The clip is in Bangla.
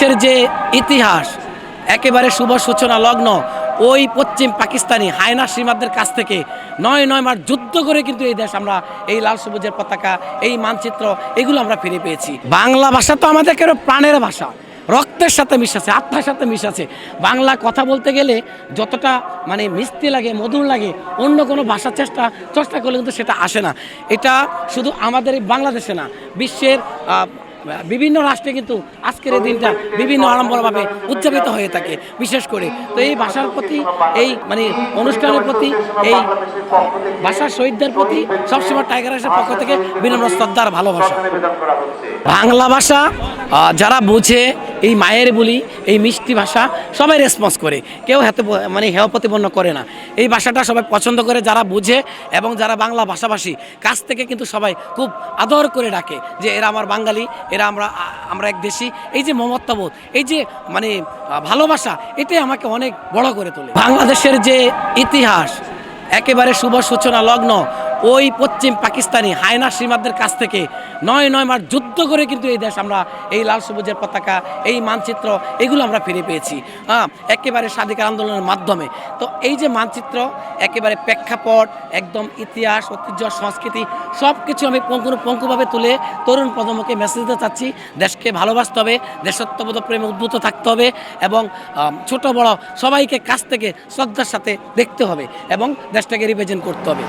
বাংলাদেশের যে ইতিহাস একেবারে শুভ সূচনা লগ্ন ওই পশ্চিম পাকিস্তানি হায়না শ্রীমাদের কাছ থেকে ৯ মাস যুদ্ধ করে কিন্তু এই দেশ আমরা এই লাল সবুজের পতাকা, এই মানচিত্র এগুলো আমরা ফিরে পেয়েছি। বাংলা ভাষা তো আমাদের কেন প্রাণের ভাষা, রক্তের সাথে মিশাছে, আত্মার সাথে মিশাছে। বাংলা কথা বলতে গেলে যতটা মানে মিষ্টি লাগে, মধুর লাগে, অন্য কোনো ভাষার চেষ্টা করলে কিন্তু সেটা আসে না। এটা শুধু আমাদের এই বাংলাদেশে না, বিশ্বের বিভিন্ন রাষ্ট্রে কিন্তু আজকের এই দিনটা বিভিন্ন আড়ম্বরভাবে উদযাপিত হয়ে থাকে। বিশেষ করে তো এই ভাষার প্রতি, এই মানে অনুষ্ঠানের প্রতি, এই ভাষার শহীদদের প্রতি সবসময় টাইগার হাউসের পক্ষ থেকে বিনম্র শ্রদ্ধার ভালোবাসা। বাংলা ভাষা যারা বোঝে, এই মায়ের বলি, এই মিষ্টি ভাষা সবাই রেসপন্স করে, কেউ হাতে মানে হেয় প্রতিপন্ন করে না। এই ভাষাটা সবাই পছন্দ করে যারা বুঝে, এবং যারা বাংলা ভাষাভাষী কাছ থেকে কিন্তু সবাই খুব আদর করে ডাকে যে এরা আমার বাঙালি, এরা আমরা এক দেশি। এই যে মমত্ববোধ, এই যে মানে ভালোবাসা, এটাই আমাকে অনেক বড় করে তোলে। বাংলাদেশের যে ইতিহাস একেবারে শুভ সূচনা লগ্ন ওই পশ্চিম পাকিস্তানি হায়না শ্রীমাদের কাছ থেকে ৯ মাস যুদ্ধ করে কিন্তু এই দেশ আমরা এই লাল সবুজের পতাকা, এই মানচিত্র এগুলো আমরা ফিরে পেয়েছি একেবারে স্বাধিকার আন্দোলনের মাধ্যমে। তো এই যে মানচিত্র একেবারে প্রেক্ষাপট, একদম ইতিহাস, ঐতিহ্য, সংস্কৃতি সব কিছু আমি পঙ্কুভাবে তুলে তরুণ প্রজন্মকে মেসেজ দিতে চাচ্ছি। দেশকে ভালোবাসতে হবে, দেশত্ববোধ প্রেমে উদ্বুদ্ধ থাকতে হবে, এবং ছোট বড় সবাইকে কাছ থেকে শ্রদ্ধার সাথে দেখতে হবে এবং দেশটাকে রিপ্রেজেন্ট করতে হবে।